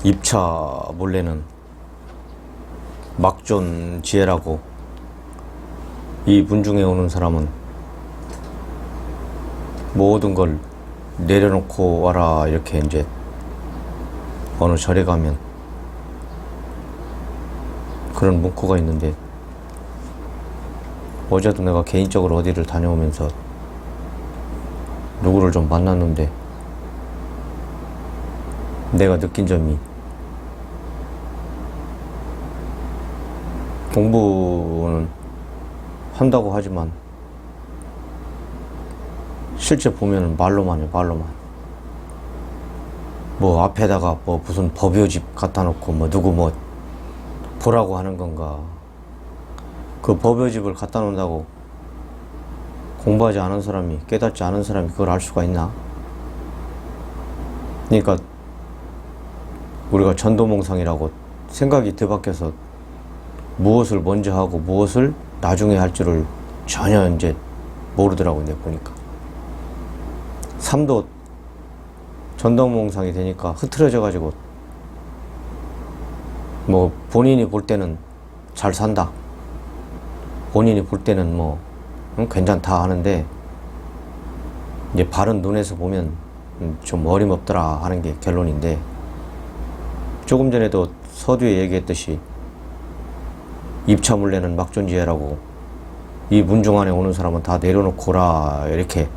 입차 몰래는 막존지혜라고. 이 문중에 오는 사람은 모든 걸 내려놓고 와라, 이렇게 이제 어느 절에 가면 그런 문구가 있는데, 어제도 내가 개인적으로 어디를 다녀오면서 누구를 좀 만났는데 내가 느낀 점이, 공부는 한다고 하지만 실제 보면은 말로만 해, 말로만. 뭐 앞에다가 뭐 무슨 법요집 갖다 놓고 뭐 누구 뭐 보라고 하는 건가. 그 법요집을 갖다 놓는다고 공부하지 않은 사람이, 깨닫지 않은 사람이 그걸 알 수가 있나? 그러니까 우리가 전도몽상이라고 생각이 뒤바뀌어서 무엇을 먼저 하고 무엇을 나중에 할 줄을 전혀 이제 모르더라고, 내가 보니까. 삶도 전도몽상이 되니까 흐트러져 가지고 뭐 본인이 볼 때는 잘 산다, 본인이 볼 때는 뭐 괜찮다 하는데, 이제 바른 눈에서 보면 좀 어림없더라 하는 게 결론인데, 조금 전에도 서두에 얘기했듯이 입차물레는 막존지혜라고, 이 문중 안에 오는 사람은 다 내려놓고 오라, 이렇게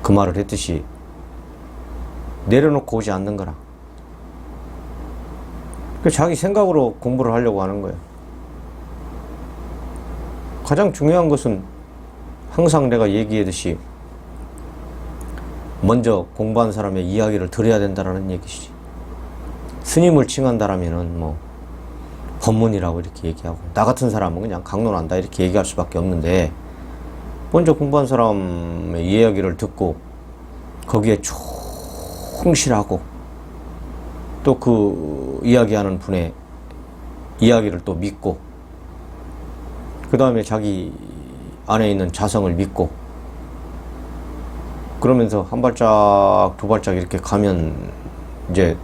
그 말을 했듯이 내려놓고 오지 않는 거라. 자기 생각으로 공부를 하려고 하는 거예요. 가장 중요한 것은 항상 내가 얘기했듯이 먼저 공부한 사람의 이야기를 들어야 된다는 얘기지. 스님을 칭한다라면은 뭐 법문이라고 이렇게 얘기하고, 나 같은 사람은 그냥 강론한다 이렇게 얘기할 수밖에 없는데, 먼저 공부한 사람의 이야기를 듣고 거기에 충실하고, 또 그 이야기하는 분의 이야기를 또 믿고, 그 다음에 자기 안에 있는 자성을 믿고, 그러면서 한 발짝 두 발짝 이렇게 가면 이제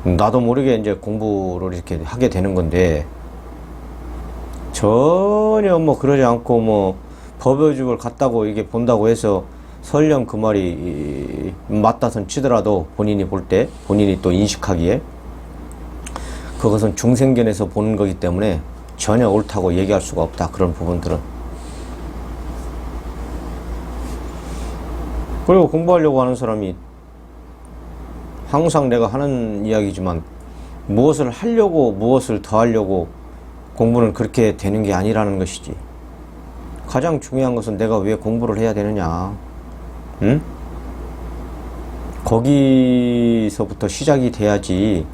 나도 모르게 이제 공부를 이렇게 하게 되는 건데, 전혀 뭐 그러지 않고 뭐 법요집을 갔다고 이게 본다고 해서 설령 그 말이 맞다선 치더라도 본인이 볼 때, 본인이 또 인식하기에 그것은 중생견에서 보는 거기 때문에 전혀 옳다고 얘기할 수가 없다, 그런 부분들은. 그리고 공부하려고 하는 사람이, 항상 내가 하는 이야기지만, 무엇을 하려고 무엇을 더 하려고 공부는 그렇게 되는 게 아니라는 것이지. 가장 중요한 것은 내가 왜 공부를 해야 되느냐, 응? 거기서부터 시작이 돼야지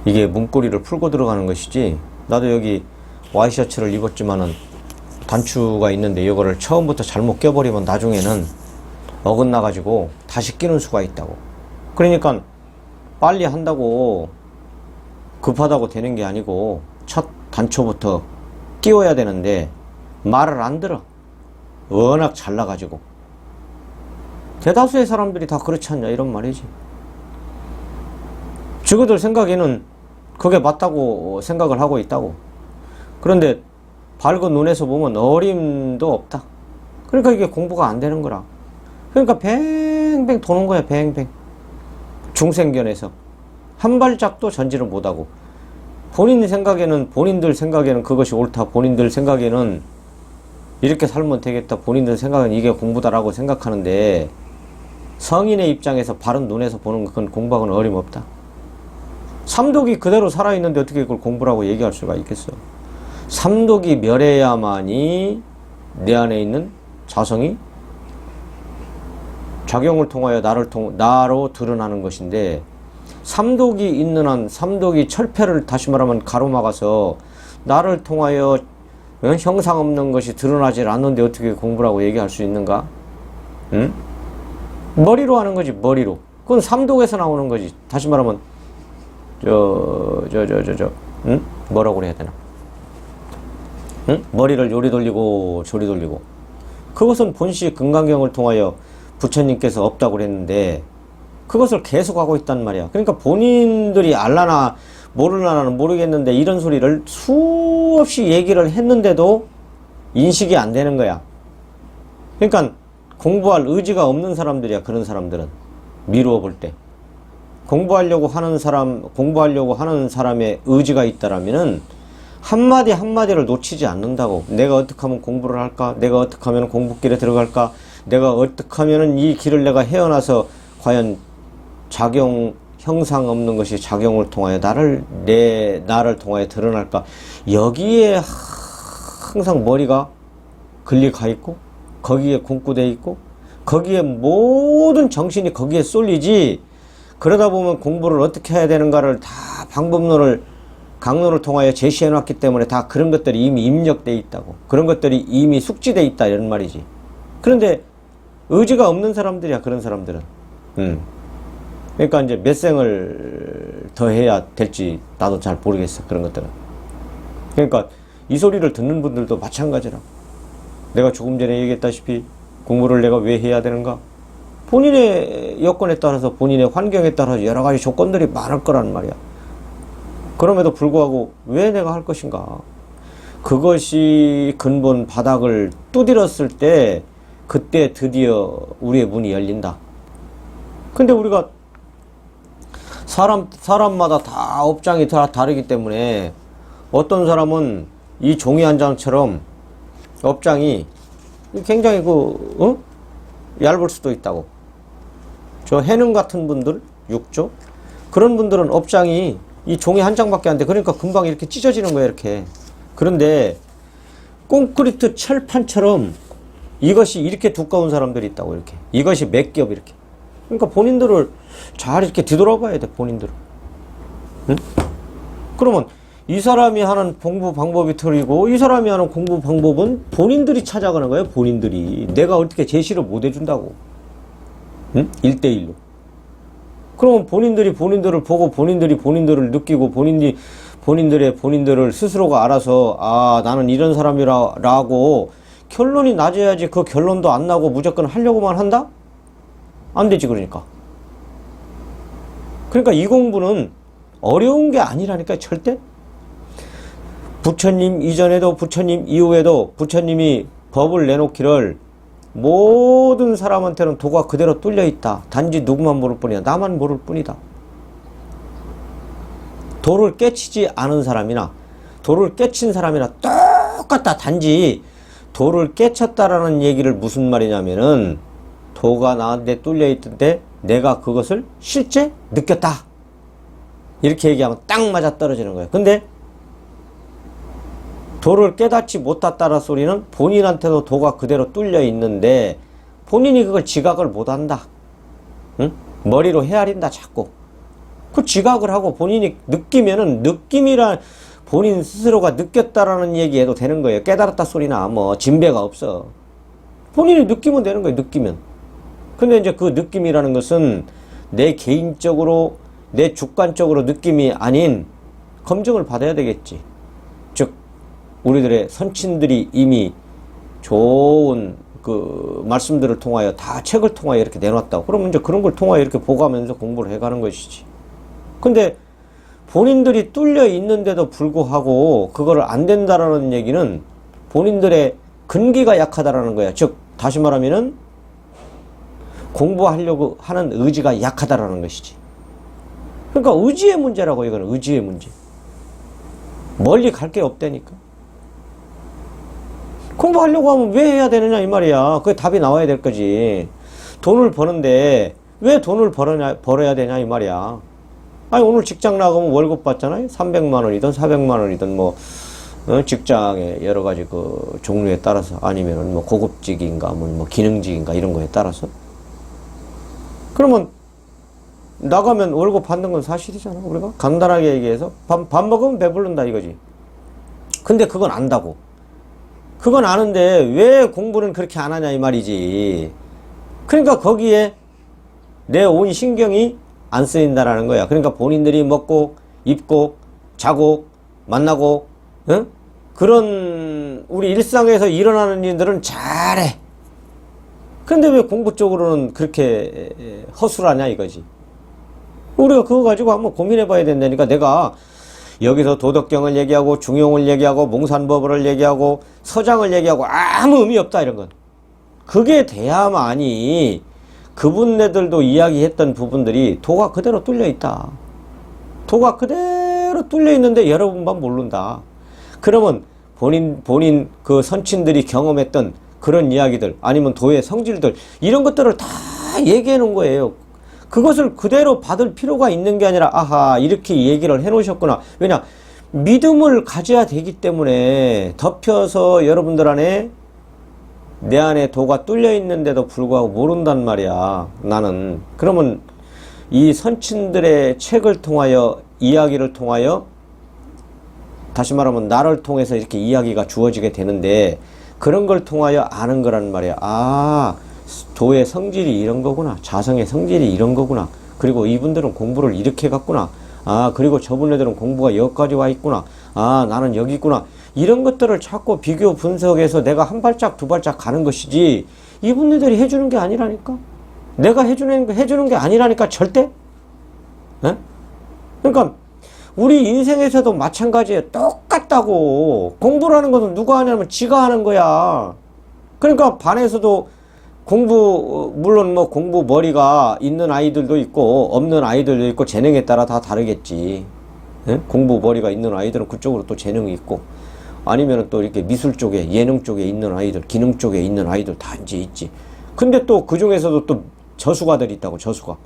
이게 문고리를 풀고 들어가는 것이지. 나도 여기 와이셔츠를 입었지만은 단추가 있는데 이거를 처음부터 잘못 껴버리면 나중에는 어긋나 가지고 다시 끼는 수가 있다고. 그러니까 빨리 한다고 급하다고 되는 게 아니고 첫 단초부터 끼워야 되는데 말을 안 들어. 워낙 잘나가지고. 대다수의 사람들이 다 그렇지 않냐, 이런 말이지. 저거들 생각에는 그게 맞다고 생각을 하고 있다고. 그런데 밝은 눈에서 보면 어림도 없다. 그러니까 이게 공부가 안 되는 거라. 그러니까 뱅뱅 도는 거야, 뱅뱅. 중생견에서 한 발짝도 전진을 못하고, 본인들 생각에는 그것이 옳다, 본인들 생각에는 이렇게 살면 되겠다, 본인들 생각에는 이게 공부다라고 생각하는데, 성인의 입장에서 바른 눈에서 보는 그건 공부하고는 어림없다. 삼독이 그대로 살아있는데 어떻게 그걸 공부라고 얘기할 수가 있겠어. 삼독이 멸해야만이 내 안에 있는 자성이 작용을 통하여 나로 드러나는 것인데, 삼독이 있는 한, 삼독이 철폐를 다시 말하면 가로막아서 나를 통하여 형상 없는 것이 드러나지 않는데 어떻게 공부라고 얘기할 수 있는가? 응? 머리로 하는 거지, 머리로. 그건 삼독에서 나오는 거지. 다시 말하면 응? 뭐라고 그래야 되나? 응? 머리를 요리 돌리고 저리 돌리고. 그것은 본시 금강경을 통하여 부처님께서 없다고 그랬는데, 그것을 계속하고 있단 말이야. 그러니까 본인들이 알라나 모르나는 모르겠는데 이런 소리를 수없이 얘기를 했는데도 인식이 안 되는 거야. 그러니까 공부할 의지가 없는 사람들이야. 그런 사람들은 미루어 볼 때 공부하려고 하는 사람의 의지가 있다라면은 한마디 한마디를 놓치지 않는다고. 내가 어떻게 하면 공부를 할까? 내가 어떻게 하면 공부길에 들어갈까? 내가 어떻게 하면 이 길을 내가 헤어나서 과연 작용 형상 없는 것이 작용을 통하여 나를 통하여 드러날까? 여기에 항상 머리가 걸리가 있고 거기에 공부되어 있고 거기에 모든 정신이 거기에 쏠리지. 그러다 보면 공부를 어떻게 해야 되는가를 다 강론을 통하여 제시해 놨기 때문에 다 그런 것들이 이미 입력되어 있다고. 그런 것들이 이미 숙지되어 있다 이런 말이지. 그런데 의지가 없는 사람들이야. 그런 사람들은. 그러니까 이제 몇 생을 더 해야 될지 나도 잘 모르겠어. 그런 것들은. 그러니까 이 소리를 듣는 분들도 마찬가지라. 내가 조금 전에 얘기했다시피 공부를 내가 왜 해야 되는가? 본인의 여건에 따라서 본인의 환경에 따라서 여러 가지 조건들이 많을 거란 말이야. 그럼에도 불구하고 왜 내가 할 것인가? 그것이 근본 바닥을 두드렸을 때 그때 드디어 우리의 문이 열린다. 근데 우리가 사람마다 다 업장이 다 다르기 때문에 어떤 사람은 이 종이 한 장처럼 업장이 굉장히 얇을 수도 있다고. 저 해능 같은 분들 6조 그런 분들은 업장이 이 종이 한 장밖에 안 돼. 그러니까 금방 이렇게 찢어지는 거야 이렇게. 그런데 콘크리트 철판처럼 이것이 이렇게 두꺼운 사람들이 있다고. 이렇게 이것이 몇 겹 이렇게. 그러니까 본인들을 잘 이렇게 뒤돌아봐야 돼. 본인들을. 응? 그러면 이 사람이 하는 공부 방법이 틀리고 이 사람이 하는 공부 방법은 본인들이 찾아가는 거예요. 본인들이. 내가 어떻게 제시를 못 해준다고. 응? 1대1로. 그러면 본인들이 본인들을 보고 본인들이 본인들을 느끼고 본인들을 스스로가 알아서 아 나는 이런 사람이라고 결론이 낮아야지. 그 결론도 안 나고 무조건 하려고만 한다? 안 되지. 그러니까 이 공부는 어려운 게 아니라니까. 절대. 부처님 이전에도 부처님 이후에도 부처님이 법을 내놓기를 모든 사람한테는 도가 그대로 뚫려 있다. 단지 누구만 모를 뿐이야. 나만 모를 뿐이다. 도를 깨치지 않은 사람이나 도를 깨친 사람이나 똑같다. 단지 도를 깨쳤다라는 얘기를 무슨 말이냐면은 도가 나한테 뚫려 있던데 내가 그것을 실제 느꼈다. 이렇게 얘기하면 딱 맞아 떨어지는 거예요. 근데 도를 깨닫지 못했다는 소리는 본인한테도 도가 그대로 뚫려 있는데 본인이 그걸 지각을 못한다. 응? 머리로 헤아린다 자꾸. 그 지각을 하고 본인이 느끼면은 본인 스스로가 느꼈다라는 얘기해도 되는 거예요. 깨달았다 소리나 뭐 진배가 없어. 본인이 느끼면 되는 거예요. 느끼면. 근데 이제 그 느낌이라는 것은 내 개인적으로 내 주관적으로 느낌이 아닌 검증을 받아야 되겠지. 즉 우리들의 선친들이 이미 좋은 그 말씀들을 통하여 다 책을 통하여 이렇게 내놨다고. 그러면 이제 그런 걸 통하여 이렇게 보고하면서 공부를 해가는 것이지. 근데 본인들이 뚫려 있는데도 불구하고 그거를 안 된다라는 얘기는 본인들의 근기가 약하다라는 거야. 즉 다시 말하면은 공부하려고 하는 의지가 약하다라는 것이지. 그러니까 의지의 문제라고. 이거는 의지의 문제. 멀리 갈 게 없다니까. 공부하려고 하면 왜 해야 되느냐 이 말이야. 그게 답이 나와야 될 거지. 돈을 버는데 왜 돈을 벌어야 되냐 이 말이야. 아니 오늘 직장 나가면 월급 받잖아요. 300만 원이든 400만 원이든 뭐 직장의 여러 가지 그 종류에 따라서 아니면은 뭐 고급직인가 뭐 기능직인가 이런 거에 따라서. 그러면 나가면 월급 받는 건 사실이잖아. 우리가 간단하게 얘기해서 밥 먹으면 배부른다 이거지. 근데 그건 안다고. 그건 아는데 왜 공부는 그렇게 안 하냐 이 말이지. 그러니까 거기에 내 온 신경이 안 쓰인다라는 거야. 그러니까 본인들이 먹고 입고 자고 만나고 그런 우리 일상에서 일어나는 일들은 잘해. 근데 왜 공부 쪽으로는 그렇게 허술하냐 이거지. 우리가 그거 가지고 한번 고민해 봐야 된다니까. 내가 여기서 도덕경을 얘기하고 중용을 얘기하고 몽산법을 얘기하고 서장을 얘기하고 아무 의미 없다 이런 건. 그게 돼야만이 그분네들도 이야기했던 부분들이 도가 그대로 뚫려 있다. 도가 그대로 뚫려 있는데 여러분만 모른다. 그러면 본인 그 선친들이 경험했던 그런 이야기들 아니면 도의 성질들 이런 것들을 다 얘기해 놓은 거예요. 그것을 그대로 받을 필요가 있는 게 아니라 아하 이렇게 얘기를 해 놓으셨구나. 왜냐 믿음을 가져야 되기 때문에 덮여서 여러분들 안에 내 안에 도가 뚫려 있는데도 불구하고 모른단 말이야 나는. 그러면 이 선친들의 책을 통하여 이야기를 통하여 다시 말하면 나를 통해서 이렇게 이야기가 주어지게 되는데 그런 걸 통하여 아는 거란 말이야. 아 도의 성질이 이런 거구나. 자성의 성질이 이런 거구나. 그리고 이분들은 공부를 이렇게 갔구나. 아 그리고 저분들은 공부가 여기까지 와 있구나. 아 나는 여기 있구나. 이런 것들을 자꾸 비교 분석해서 내가 한 발짝 두 발짝 가는 것이지 이분들이 해주는 게 아니라니까. 내가 해주는 게 아니라니까 절대. 에? 그러니까 우리 인생에서도 마찬가지예요. 똑같다고. 공부를 하는 것은 누가 하냐면 지가 하는 거야. 그러니까 반에서도 공부 물론 뭐 공부 머리가 있는 아이들도 있고 없는 아이들도 있고 재능에 따라 다 다르겠지. 에? 공부 머리가 있는 아이들은 그쪽으로 또 재능이 있고 아니면 또 이렇게 미술 쪽에 예능 쪽에 있는 아이들 기능 쪽에 있는 아이들 다 이제 있지. 근데 또 그 중에서도 또 저수가들이 있다고. 저수가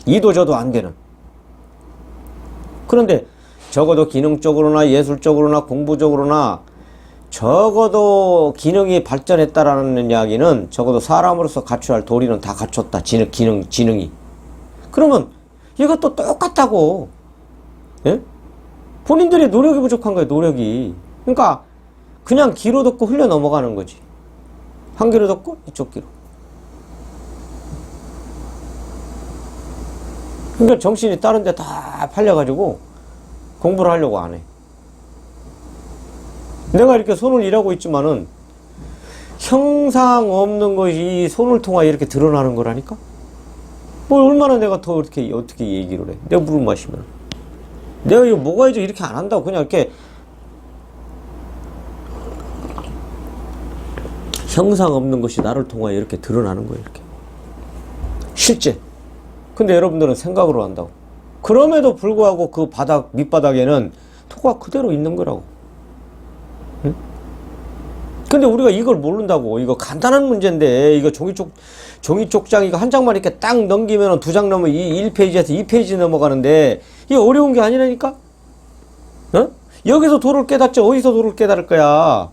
이도 저도 안 되는. 그런데 적어도 기능적으로나 예술적으로나 공부적으로나 적어도 기능이 발전했다라는 이야기는 적어도 사람으로서 갖춰야 할 도리는 다 갖췄다. 지능이. 그러면 이것도 똑같다고. 예? 본인들의 노력이 부족한 거예요. 노력이. 그러니까 그냥 귀로 듣고 흘려 넘어가는 거지. 한 귀로 듣고 이쪽 귀로. 그러니까 정신이 다른 데 다 팔려가지고 공부를 하려고 안 해. 내가 이렇게 손을 일하고 있지만은 형상 없는 것이 이 손을 통하여 이렇게 드러나는 거라니까? 뭐 얼마나 내가 더 어떻게 얘기를 해. 내가 물을 마시면. 내가 이거 먹어야지 이렇게 안 한다고. 그냥 이렇게 형상 없는 것이 나를 통하여 이렇게 드러나는 거예요. 이렇게. 실제. 근데 여러분들은 생각으로 한다고. 그럼에도 불구하고 그 밑바닥에는 토가 그대로 있는 거라고. 응? 근데 우리가 이걸 모른다고. 이거 간단한 문제인데, 이거 종이 쪽장 이거 한 장만 이렇게 딱 넘기면 두 장 넘으면 1페이지에서 2페이지 넘어가는데, 이게 어려운 게 아니라니까? 어? 여기서 도를 깨닫지, 어디서 도를 깨달을 거야?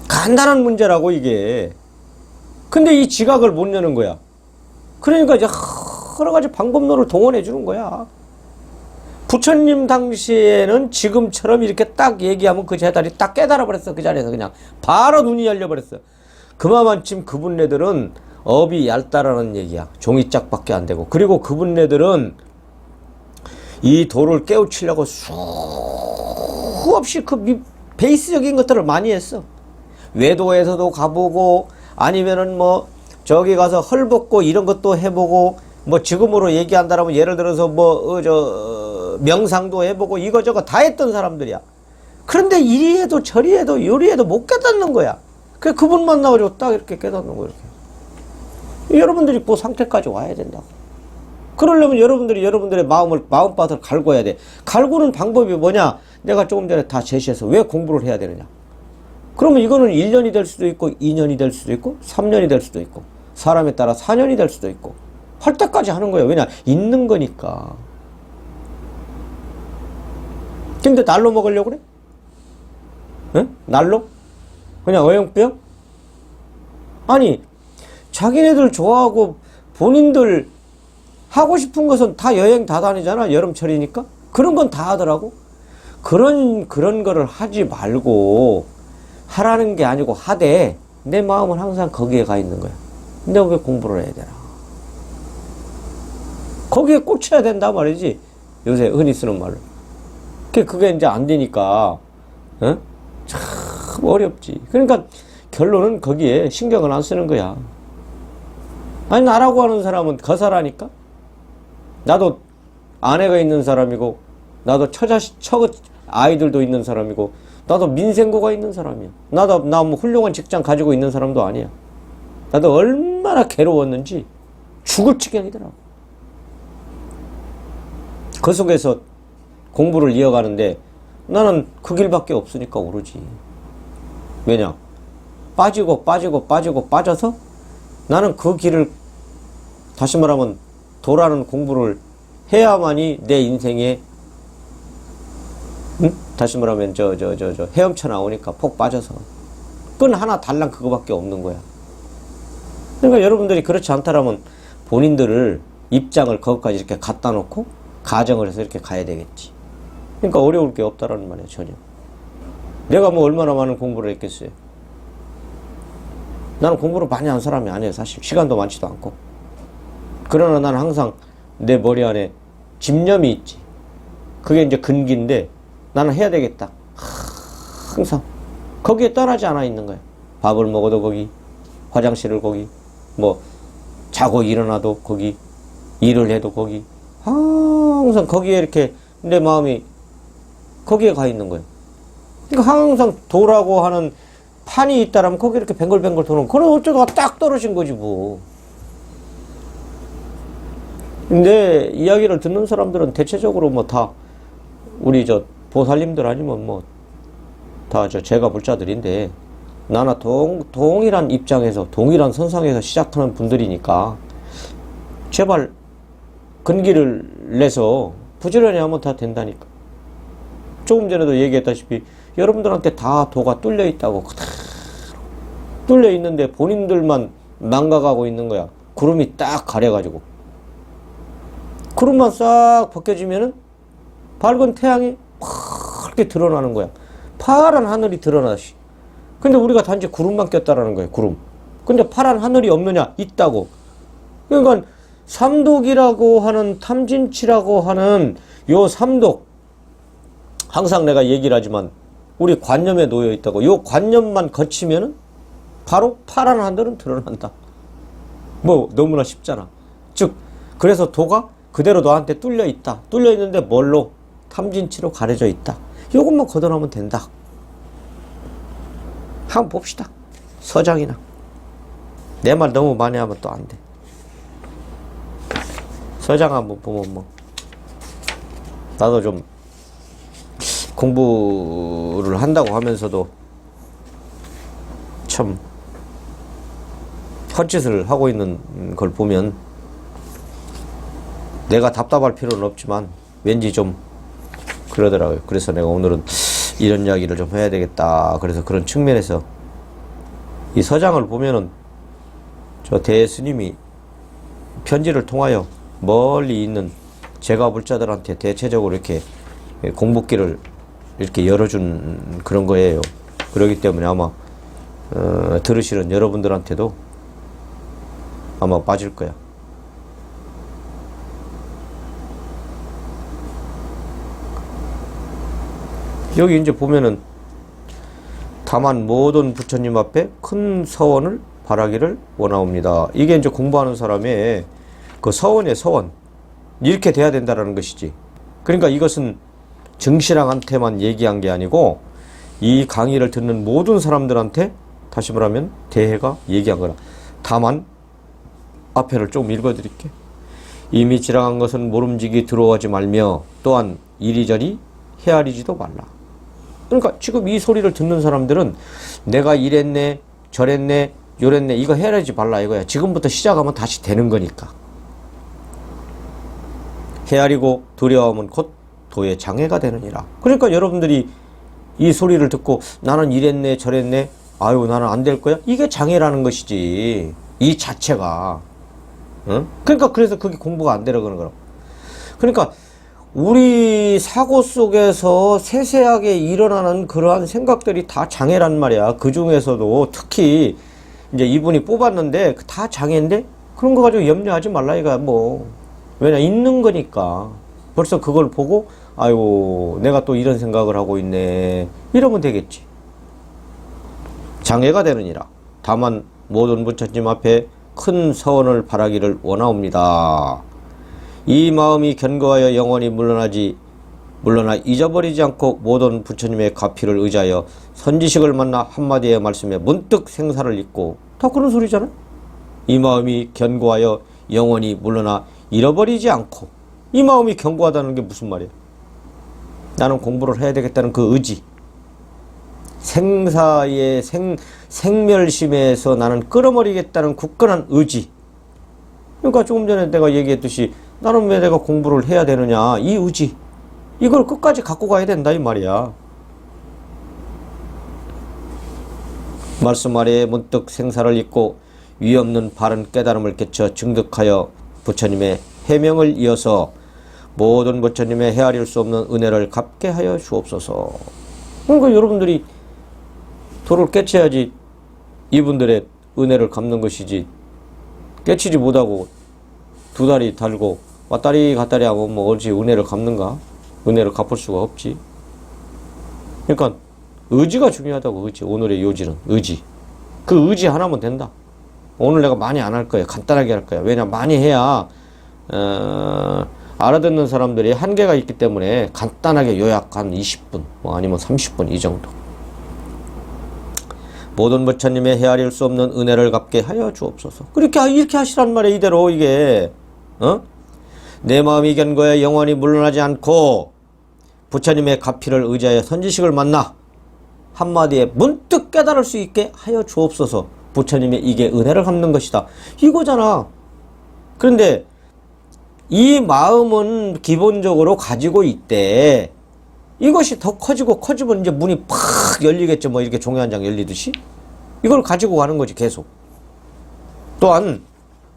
간단한 문제라고, 이게. 근데 이 지각을 못 여는 거야. 그러니까 이제 여러 가지 방법론을 동원해 주는 거야. 부처님 당시에는 지금처럼 이렇게 딱 얘기하면 그 제자리 딱 깨달아 버렸어. 그 자리에서 그냥 바로 눈이 열려 버렸어. 그만큼 그분네들은 업이 얇다라는 얘기야. 종이짝밖에 안 되고. 그리고 그분네들은 이 도를 깨우치려고 수없이 그 베이스적인 것들을 많이 했어. 외도에서도 가보고 아니면은 뭐 저기 가서 헐벗고 이런 것도 해보고 뭐 지금으로 얘기한다라면 예를 들어서 뭐 명상도 해보고 이거저거 다 했던 사람들이야. 그런데 이리 해도 저리 해도 요리 해도 못 깨닫는 거야. 그래서 그분 만나가지고 딱 이렇게 깨닫는 거야. 이렇게. 여러분들이 그 상태까지 와야 된다고. 그러려면 여러분들의 마음밭을 갈궈야 돼. 갈구는 방법이 뭐냐? 내가 조금 전에 다 제시해서 왜 공부를 해야 되느냐? 그러면 이거는 1년이 될 수도 있고 2년이 될 수도 있고 3년이 될 수도 있고 사람에 따라 4년이 될 수도 있고 할 때까지 하는 거예요. 왜냐? 있는 거니까. 근데 날로 먹으려고 그래? 응? 날로? 그냥 어영부영? 아니 자기네들 좋아하고 본인들 하고 싶은 것은 다 여행 다 다니잖아. 여름철이니까. 그런 건 다 하더라고. 그런 거를 하지 말고 하라는 게 아니고 하되 내 마음은 항상 거기에 가 있는 거야. 내가 왜 공부를 해야 되나? 거기에 꽂혀야 된다 말이지. 요새 흔히 쓰는 말로. 그게 이제 안 되니까 어? 참 어렵지. 그러니까 결론은 거기에 신경을 안 쓰는 거야. 아니 나라고 하는 사람은 거사라니까. 나도 아내가 있는 사람이고, 나도 아이들도 있는 사람이고, 나도 민생고가 있는 사람이야. 나 뭐 훌륭한 직장 가지고 있는 사람도 아니야. 나도 얼마나 괴로웠는지 죽을 지경이더라고. 그 속에서 공부를 이어가는데 나는 그 길밖에 없으니까 오르지. 왜냐? 빠져서 나는 그 길을, 다시 말하면 도라는 공부를 해야만이 내 인생에, 다시 말하면 헤엄쳐 나오니까 폭 빠져서. 끈 하나 달랑 그거밖에 없는 거야. 그러니까 여러분들이 그렇지 않다라면 본인들을 입장을 거기까지 이렇게 갖다 놓고 가정을 해서 이렇게 가야 되겠지. 그러니까 어려울 게 없다라는 말이야, 전혀. 내가 뭐 얼마나 많은 공부를 했겠어요. 나는 공부를 많이 한 사람이 아니에요, 사실. 시간도 많지도 않고. 그러나 나는 항상 내 머리 안에 집념이 있지. 그게 이제 근기인데 나는 해야 되겠다. 항상 거기에 떠나지 않아 있는 거야. 밥을 먹어도 거기, 화장실을 거기, 뭐 자고 일어나도 거기, 일을 해도 거기, 항상 거기에 이렇게 내 마음이 거기에 가 있는 거야. 그러니까 항상 도라고 하는 판이 있다라면 거기 이렇게 뱅글뱅글 도는, 그럼 어쩌다가 딱 떨어진 거지 뭐. 근데 이야기를 듣는 사람들은 대체적으로 뭐 다 우리 보살님들 아니면 뭐 다 제가 불자들인데, 나나 동일한 입장에서 동일한 선상에서 시작하는 분들이니까 제발 근기를 내서 부지런히 하면 다 된다니까. 조금 전에도 얘기했다시피 여러분들한테 다 도가 뚫려 있다고. 그대로 뚫려 있는데 본인들만 망가가고 있는 거야. 구름이 딱 가려가지고. 구름만 싹 벗겨지면은 밝은 태양이 밝게 드러나는 거야. 파란 하늘이 드러나시. 근데 우리가 단지 구름만 꼈다라는 거예요, 구름. 근데 파란 하늘이 없느냐? 있다고. 그러니까 삼독이라고 하는, 탐진치라고 하는 요 삼독, 항상 내가 얘기를 하지만 우리 관념에 놓여 있다고. 요 관념만 거치면은 바로 파란 하늘은 드러난다. 뭐 너무나 쉽잖아. 즉 그래서 도가 그대로 너한테 뚫려 있다. 뚫려 있는데 뭘로? 탐진치로 가려져 있다. 요것만 걷어내면 된다. 한번 봅시다. 서장이나. 내 말 너무 많이 하면 또 안 돼. 서장 한번 보면 뭐 나도 좀 공부를 한다고 하면서도 참 헛짓을 하고 있는 걸 보면 내가 답답할 필요는 없지만 왠지 좀 그러더라고요. 그래서 내가 오늘은 이런 이야기를 좀 해야 되겠다. 그래서 그런 측면에서 이 서장을 보면은 저 대스님이 편지를 통하여 멀리 있는 제가 불자들한테 대체적으로 이렇게 공부길을 이렇게 열어준 그런 거예요. 그렇기 때문에 아마 들으시는 여러분들한테도 아마 빠질 거야. 여기 이제 보면은 다만 모든 부처님 앞에 큰 서원을 바라기를 원하옵니다. 이게 이제 공부하는 사람의 그 서원의 서원, 이렇게 돼야 된다라는 것이지. 그러니까 이것은 증신왕한테만 얘기한 게 아니고 이 강의를 듣는 모든 사람들한테 다시 말하면 대해가 얘기한 거라. 다만 앞에를 좀 읽어드릴게. 이미 지랑한 것은 모름지기 들어오지 말며 또한 이리저리 헤아리지도 말라. 그러니까 지금 이 소리를 듣는 사람들은 내가 이랬네 저랬네 요랬네 이거 헤아리지 말라 이거야. 지금부터 시작하면 다시 되는 거니까. 헤아리고 두려움은 곧 도의 장애가 되느니라. 그러니까 여러분들이 이 소리를 듣고 나는 이랬네 저랬네 아유 나는 안 될 거야, 이게 장애라는 것이지, 이 자체가. 응? 그러니까 그래서 그게 공부가 안 되라 그러는 거라고. 그러니까 우리 사고 속에서 세세하게 일어나는 그러한 생각들이 다 장애란 말이야. 그 중에서도 특히 이제 이분이 뽑았는데 다 장애인데 그런 거 가지고 염려하지 말라 이거야. 뭐 왜냐, 있는 거니까. 벌써 그걸 보고 아이고 내가 또 이런 생각을 하고 있네 이러면 되겠지. 장애가 되느니라. 다만 모든 부처님 앞에 큰 서원을 바라기를 원하옵니다. 이 마음이 견고하여 영원히 물러나 잊어버리지 않고 모든 부처님의 가피를 의지하여 선지식을 만나 한마디의 말씀에 문득 생사를 잊고, 다 그런 소리잖아. 이 마음이 견고하여 영원히 물러나 잃어버리지 않고. 이 마음이 견고하다는 게 무슨 말이야? 나는 공부를 해야 되겠다는 그 의지, 생사의 생멸심에서 나는 끌어버리겠다는 굳건한 의지. 그러니까 조금 전에 내가 얘기했듯이 나는 왜 내가 공부를 해야 되느냐, 이 의지, 이걸 끝까지 갖고 가야 된다 이 말이야. 말씀 아래에 문득 생사를 잊고 위없는 바른 깨달음을 깨쳐 증득하여 부처님의 해명을 이어서 모든 부처님의 헤아릴 수 없는 은혜를 갚게 하여 주옵소서. 그러니까 여러분들이 도를 깨쳐야지 이분들의 은혜를 갚는 것이지, 깨치지 못하고 두 다리 달고 왔다리 갔다리 하고 뭐 어찌 은혜를 갚는가? 은혜를 갚을 수가 없지. 그러니까 의지가 중요하다고. 의지. 오늘의 요지는 의지. 그 의지 하나면 된다. 오늘 내가 많이 안 할 거야. 간단하게 할 거야. 왜냐, 많이 해야 알아듣는 사람들이 한계가 있기 때문에 간단하게 요약 한 20분 뭐 아니면 30분 이 정도. 모든 부처님의 헤아릴 수 없는 은혜를 갚게 하여 주옵소서. 이렇게 하시란 말이야. 이대로 이게 내 마음이 견고해 영원히 물러나지 않고 부처님의 가피를 의지하여 선지식을 만나 한마디에 문득 깨달을 수 있게 하여 주옵소서. 부처님의 이게 은혜를 갚는 것이다, 이거잖아. 그런데 이 마음은 기본적으로 가지고 있대. 이것이 더 커지면 이제 문이 팍 열리겠죠. 뭐 이렇게 종이 한 장 열리듯이. 이걸 가지고 가는 거지, 계속. 또한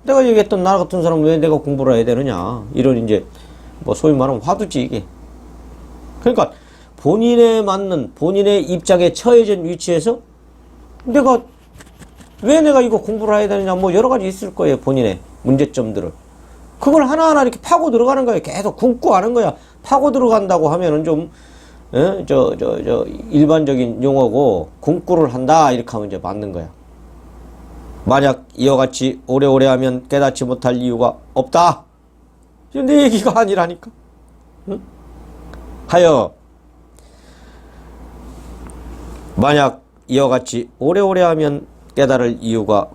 내가 얘기했던 나 같은 사람은 왜 내가 공부를 해야 되느냐, 이런 이제 뭐 소위 말하면 화두지 이게. 그러니까 본인에 맞는, 본인의 입장에 처해진 위치에서 왜 내가 이거 공부를 해야 되느냐, 뭐 여러 가지 있을 거예요. 본인의 문제점들을. 그걸 하나하나 이렇게 파고 들어가는 거예요. 계속 굶고 하는 거야. 파고 들어간다고 하면은 좀, 일반적인 용어고, 굶고를 한다, 이렇게 하면 이제 맞는 거야. 만약 이와 같이 오래오래 하면 깨닫지 못할 이유가 없다. 내 얘기가 아니라니까. 응? 하여, 만약 이와 같이 오래오래 하면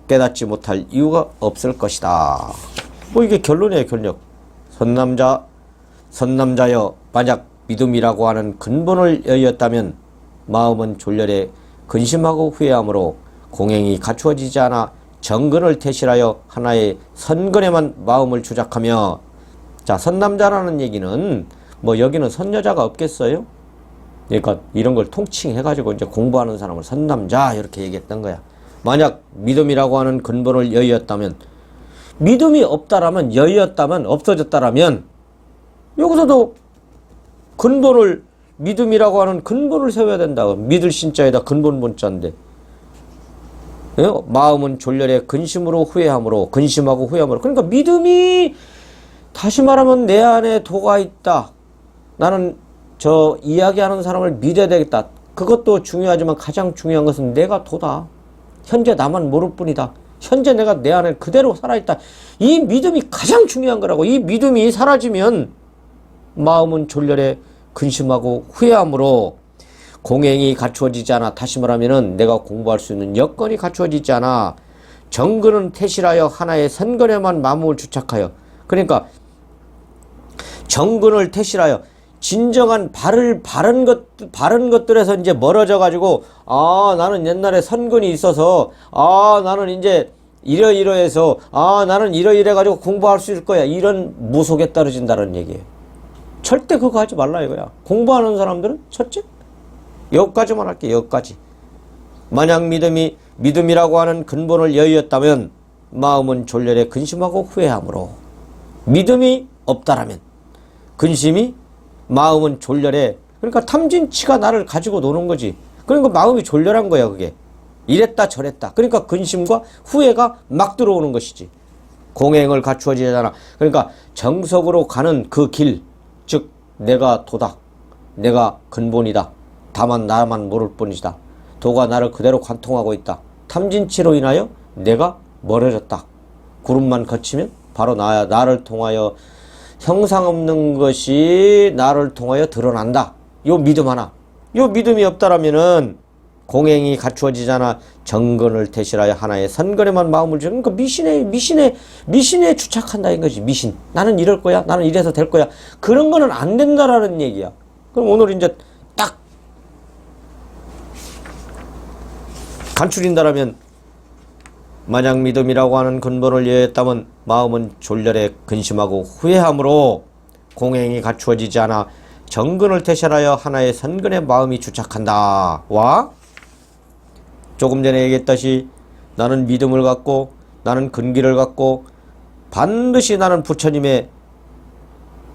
깨닫지 못할 이유가 없을 것이다. 뭐 이게 결론이에요, 결론. 선남자여, 만약 믿음이라고 하는 근본을 여의었다면 마음은 졸렬에 근심하고 후회함으로 공행이 갖추어지지 않아 정근을 퇴실하여 하나의 선근에만 마음을 주작하며. 자, 선남자라는 얘기는 뭐 여기는 선여자가 없겠어요? 그러니까 이런 걸 통칭해가지고 이제 공부하는 사람을 선남자 이렇게 얘기했던 거야. 만약 믿음이라고 하는 근본을 여의었다면, 믿음이 없다라면, 여의었다면, 없어졌다라면, 여기서도 근본을, 믿음이라고 하는 근본을 세워야 된다. 믿을 신자에다 근본 본자인데, 마음은 졸렬에 근심하고 후회함으로. 그러니까 믿음이, 다시 말하면 내 안에 도가 있다. 나는 저 이야기하는 사람을 믿어야 되겠다. 그것도 중요하지만 가장 중요한 것은 내가 도다. 현재 나만 모를 뿐이다. 현재 내가 내 안에 그대로 살아있다. 이 믿음이 가장 중요한 거라고. 이 믿음이 사라지면 마음은 졸렬에 근심하고 후회함으로 공행이 갖추어지지 않아. 다시 말하면은 내가 공부할 수 있는 여건이 갖추어지지 않아. 정근은 퇴실하여 하나의 선근에만 마음을 주착하여. 그러니까 정근을 퇴실하여 진정한 바른 것들에서 이제 멀어져 가지고, 나는 옛날에 선근이 있어서, 나는 이제 이러이러해서, 나는 이러이래 가지고 공부할 수 있을 거야, 이런 무속에 떨어진다는 얘기예요. 절대 그거 하지 말라 이거야. 공부하는 사람들은 첫째, 여기까지만 할게. 여기까지. 만약 믿음이라고 하는 근본을 여의었다면 마음은 졸렬에 근심하고 후회함으로. 믿음이 없다라면, 근심이, 마음은 졸렬해. 그러니까 탐진치가 나를 가지고 노는 거지. 그러니까 마음이 졸렬한 거야, 그게. 이랬다 저랬다. 그러니까 근심과 후회가 막 들어오는 것이지. 공행을 갖추어지잖아. 그러니까 정석으로 가는 그 길, 즉 내가 도다, 내가 근본이다, 다만 나만 모를 뿐이다, 도가 나를 그대로 관통하고 있다. 탐진치로 인하여 내가 멀어졌다. 구름만 거치면 바로 나야. 나를 통하여 형상 없는 것이 나를 통하여 드러난다. 요 믿음 하나. 요 믿음이 없다라면은 공행이 갖추어지잖아. 정근을 대실하여 하나의 선근에만 마음을 주는 그 미신에 주착한다 이거지. 미신. 나는 이럴 거야. 나는 이래서 될 거야. 그런 거는 안 된다라는 얘기야. 그럼 오늘 이제 딱 간추린다라면 만약 믿음이라고 하는 근본을 여했다면 마음은 졸렬에 근심하고 후회함으로 공행이 갖추어지지 않아 정근을 대실하여 하나의 선근에 마음이 주착한다. 와 조금 전에 얘기했듯이 나는 믿음을 갖고 나는 근기를 갖고 반드시 나는 부처님의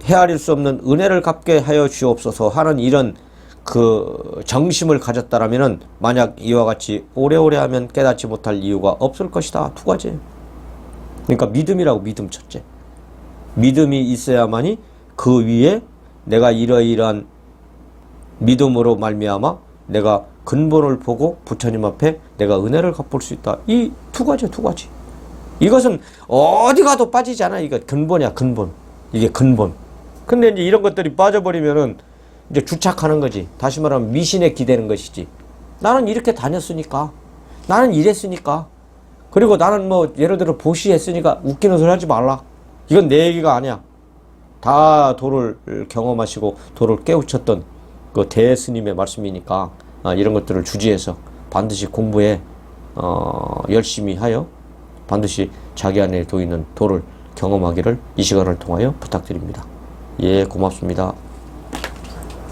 헤아릴 수 없는 은혜를 갚게 하여 주옵소서 하는 이런 그 정심을 가졌다라면은 만약 이와 같이 오래오래 하면 깨닫지 못할 이유가 없을 것이다. 두 가지. 그러니까 믿음이라고 믿음 첫째. 믿음이 있어야만이 그 위에 내가 이러이러한 믿음으로 말미암아 내가 근본을 보고 부처님 앞에 내가 은혜를 갚을 수 있다. 이 두 가지, 두 가지. 이것은 어디 가도 빠지지 않아. 이거 근본이야, 근본. 이게 근본. 근데 이제 이런 것들이 빠져버리면은 이제 주착하는 거지. 다시 말하면 미신에 기대는 것이지. 나는 이렇게 다녔으니까. 나는 이랬으니까. 그리고 나는 뭐 예를 들어 보시했으니까 웃기는 소리 하지 말라. 이건 내 얘기가 아니야. 다 도를 경험하시고 도를 깨우쳤던 그 대스님의 말씀이니까 이런 것들을 주지해서 반드시 공부에 열심히 하여 반드시 자기 안에 도있는 도를 경험하기를 이 시간을 통하여 부탁드립니다. 예, 고맙습니다.